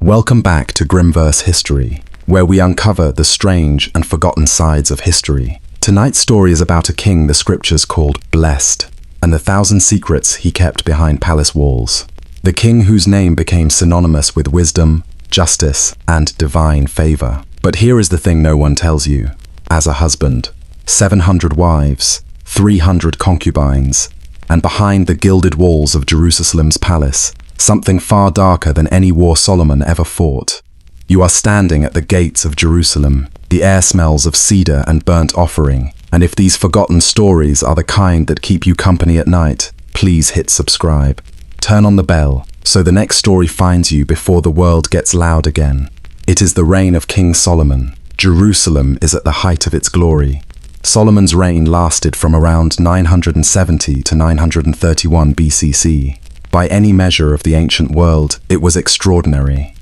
Welcome back to Grimverse History, where we uncover the strange and forgotten sides of history. Tonight's story is about a king the scriptures called blessed, and the 1,000 secrets he kept behind palace walls. The king whose name became synonymous with wisdom, justice, and divine favor. But here is the thing no one tells you. As a husband, 700 wives, 300 concubines, and behind the gilded walls of Jerusalem's palace, something far darker than any war Solomon ever fought. You are standing at the gates of Jerusalem. The air smells of cedar and burnt offering, and if these forgotten stories are the kind that keep you company at night, please hit subscribe. Turn on the bell, so the next story finds you before the world gets loud again. It is the reign of King Solomon. Jerusalem is at the height of its glory. Solomon's reign lasted from around 970 to 931 BCC. By any measure of the ancient world, it was extraordinary.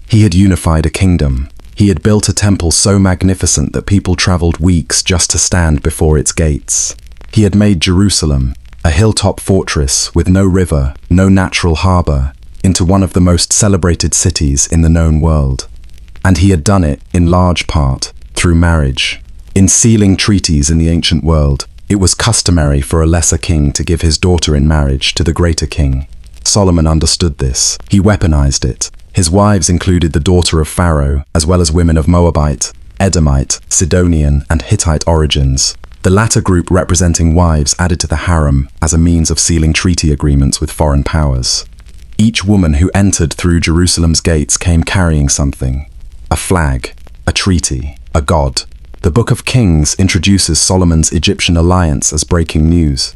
He had unified a kingdom. He had built a temple so magnificent that people traveled weeks just to stand before its gates. He had made Jerusalem, a hilltop fortress with no river, no natural harbor, into one of the most celebrated cities in the known world. And he had done it, in large part, through marriage. In sealing treaties in the ancient world, it was customary for a lesser king to give his daughter in marriage to the greater king. Solomon understood this. He weaponized it. His wives included the daughter of Pharaoh, as well as women of Moabite, Edomite, Sidonian, and Hittite origins. The latter group representing wives added to the harem as a means of sealing treaty agreements with foreign powers. Each woman who entered through Jerusalem's gates came carrying something. A flag, a treaty, a god. The Book of Kings introduces Solomon's Egyptian alliance as breaking news.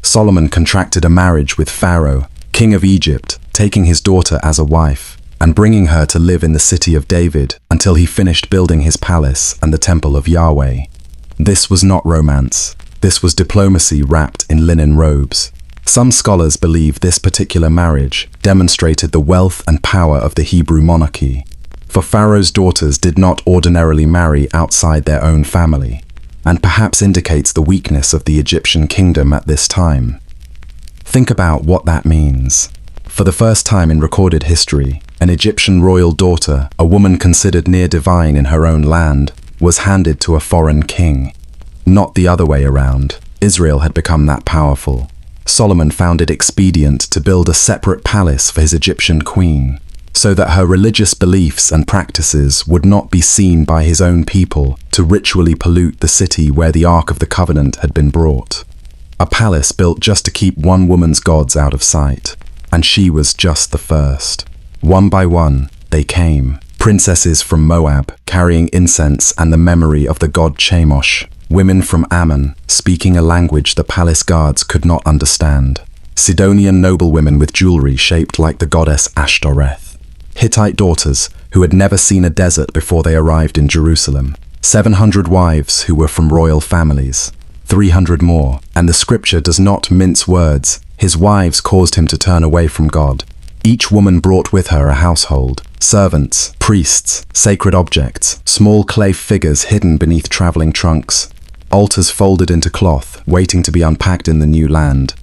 Solomon contracted a marriage with Pharaoh, king of Egypt, taking his daughter as a wife, and bringing her to live in the city of David until he finished building his palace and the temple of Yahweh. This was not romance. This was diplomacy wrapped in linen robes. Some scholars believe this particular marriage demonstrated the wealth and power of the Hebrew monarchy. For Pharaoh's daughters did not ordinarily marry outside their own family, and perhaps indicates the weakness of the Egyptian kingdom at this time. Think about what that means. For the first time in recorded history, an Egyptian royal daughter, a woman considered near divine in her own land, was handed to a foreign king. Not the other way around. Israel had become that powerful. Solomon found it expedient to build a separate palace for his Egyptian queen, so that her religious beliefs and practices would not be seen by his own people to ritually pollute the city where the Ark of the Covenant had been brought. A palace built just to keep one woman's gods out of sight, and she was just the first. One by one, they came, princesses from Moab, carrying incense and the memory of the god Chemosh, women from Ammon, speaking a language the palace guards could not understand, Sidonian noblewomen with jewelry shaped like the goddess Ashtoreth, Hittite daughters who had never seen a desert before they arrived in Jerusalem, 700 wives who were from royal families, 300 more, and the scripture does not mince words. His wives caused him to turn away from God. Each woman brought with her a household, servants, priests, sacred objects, small clay figures hidden beneath traveling trunks, altars folded into cloth, waiting to be unpacked in the new land.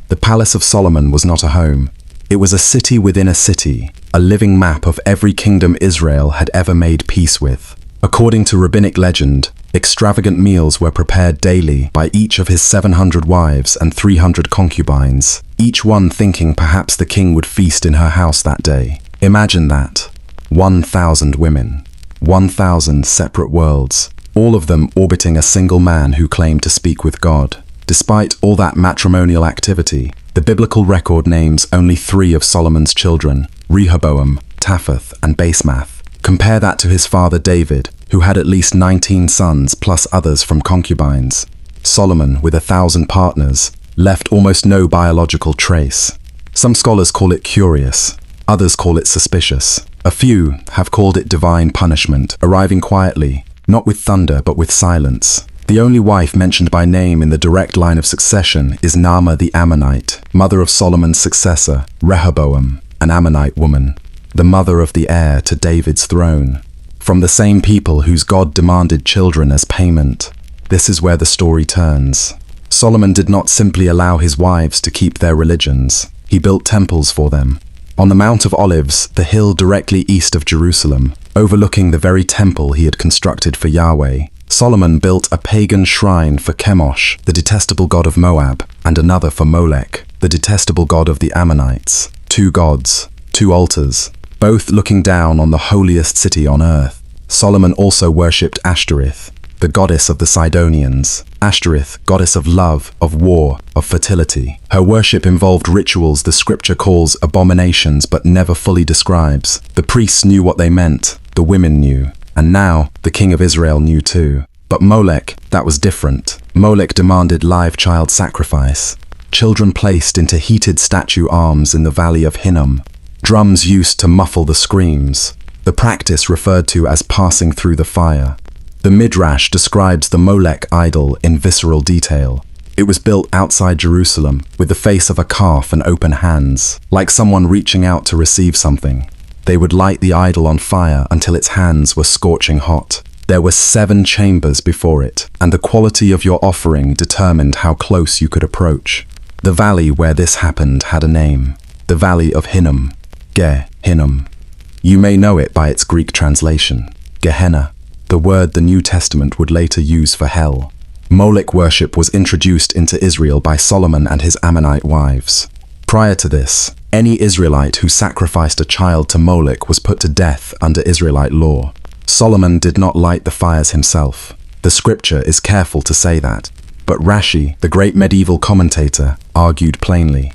The Palace of Solomon was not a home. It was a city within a city, a living map of every kingdom Israel had ever made peace with. According to rabbinic legend, extravagant meals were prepared daily by each of his 700 wives and 300 concubines, each one thinking perhaps the king would feast in her house that day. Imagine that. 1,000 women. 1,000 separate worlds, all of them orbiting a single man who claimed to speak with God. Despite all that matrimonial activity, the biblical record names only 3 of Solomon's children, Rehoboam, Taphath, and Basemath. Compare that to his father David, who had at least 19 sons plus others from concubines. Solomon, with 1,000 partners, left almost no biological trace. Some scholars call it curious, others call it suspicious. A few have called it divine punishment, arriving quietly, not with thunder but with silence. The only wife mentioned by name in the direct line of succession is Naamah the Ammonite, mother of Solomon's successor, Rehoboam, an Ammonite woman, the mother of the heir to David's throne. From the same people whose God demanded children as payment. This is where the story turns. Solomon did not simply allow his wives to keep their religions. He built temples for them, On the Mount of Olives, the hill directly east of Jerusalem, overlooking the very temple he had constructed for Yahweh, Solomon built a pagan shrine for Chemosh, the detestable god of Moab, and another for Molech, the detestable god of the Ammonites. 2 gods, 2 altars, both looking down on the holiest city on earth. Solomon also worshipped Ashtoreth, the goddess of the Sidonians. Ashtoreth, goddess of love, of war, of fertility. Her worship involved rituals the scripture calls abominations but never fully describes. The priests knew what they meant, the women knew, and now the king of Israel knew too. But Molech, that was different. Molech demanded live child sacrifice. Children placed into heated statue arms in the valley of Hinnom. Drums used to muffle the screams. The practice referred to as passing through the fire. The Midrash describes the Molech idol in visceral detail. It was built outside Jerusalem, with the face of a calf and open hands, like someone reaching out to receive something. They would light the idol on fire until its hands were scorching hot. There were 7 chambers before it, and the quality of your offering determined how close you could approach. The valley where this happened had a name, the Valley of Hinnom, Hinnom. You may know it by its Greek translation, Gehenna, the word the New Testament would later use for hell. Molech worship was introduced into Israel by Solomon and his Ammonite wives. Prior to this, any Israelite who sacrificed a child to Molech was put to death under Israelite law. Solomon did not light the fires himself. The scripture is careful to say that, but Rashi, the great medieval commentator, argued plainly.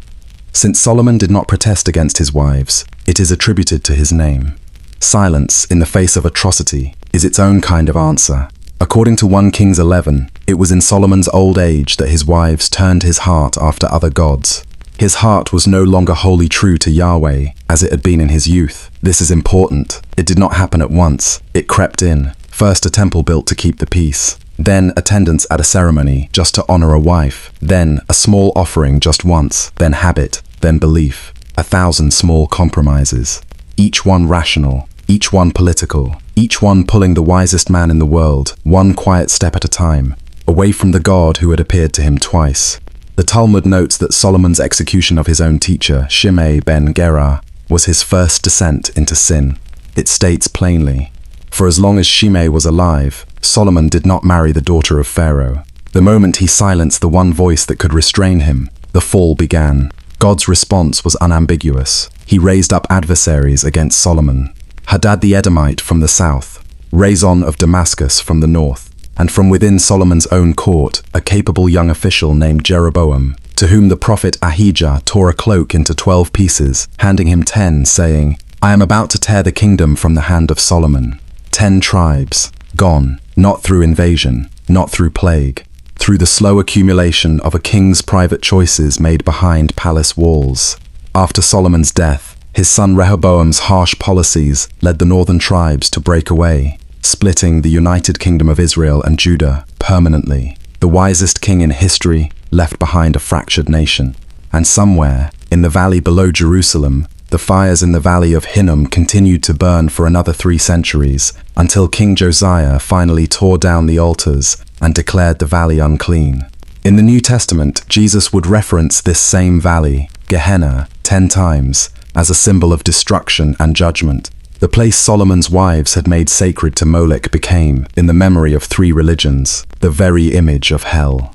Since Solomon did not protest against his wives, it is attributed to his name. Silence in the face of atrocity is its own kind of answer. According to 1 Kings 11, it was in Solomon's old age that his wives turned his heart after other gods. His heart was no longer wholly true to Yahweh, as it had been in his youth. This is important. It did not happen at once. It crept in. First a temple built to keep the peace. Then attendance at a ceremony just to honor a wife. Then a small offering just once. Then habit. Then belief. 1,000 small compromises. Each one rational. Each one political. Each one pulling the wisest man in the world, one quiet step at a time, away from the God who had appeared to him twice. The Talmud notes that Solomon's execution of his own teacher, Shimei ben Gera, was his first descent into sin. It states plainly, for as long as Shimei was alive, Solomon did not marry the daughter of Pharaoh. The moment he silenced the one voice that could restrain him, the fall began. God's response was unambiguous. He raised up adversaries against Solomon. Hadad the Edomite from the south, Rezon of Damascus from the north, and from within Solomon's own court, a capable young official named Jeroboam, to whom the prophet Ahijah tore a cloak into 12 pieces, handing him 10, saying, I am about to tear the kingdom from the hand of Solomon. 10 tribes, gone, not through invasion, not through plague, through the slow accumulation of a king's private choices made behind palace walls. After Solomon's death, his son Rehoboam's harsh policies led the northern tribes to break away, splitting the united kingdom of Israel and Judah permanently. The wisest king in history left behind a fractured nation. And somewhere, in the valley below Jerusalem, the fires in the valley of Hinnom continued to burn for another 3 centuries, until King Josiah finally tore down the altars and declared the valley unclean. In the New Testament, Jesus would reference this same valley, Gehenna, 10 times, as a symbol of destruction and judgment. The place Solomon's wives had made sacred to Molech became, in the memory of 3 religions, the very image of hell.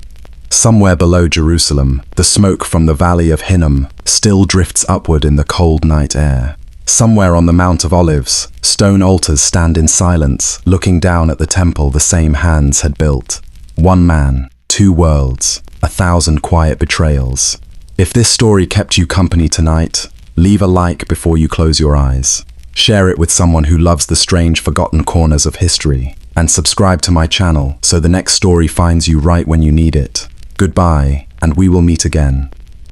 Somewhere below Jerusalem, the smoke from the valley of Hinnom still drifts upward in the cold night air. Somewhere on the Mount of Olives, stone altars stand in silence, looking down at the temple the same hands had built. 1 man, 2 worlds, 1,000 quiet betrayals. If this story kept you company tonight, leave a like before you close your eyes. Share it with someone who loves the strange forgotten corners of history, and subscribe to my channel so the next story finds you right when you need it. Goodbye, and we will meet again.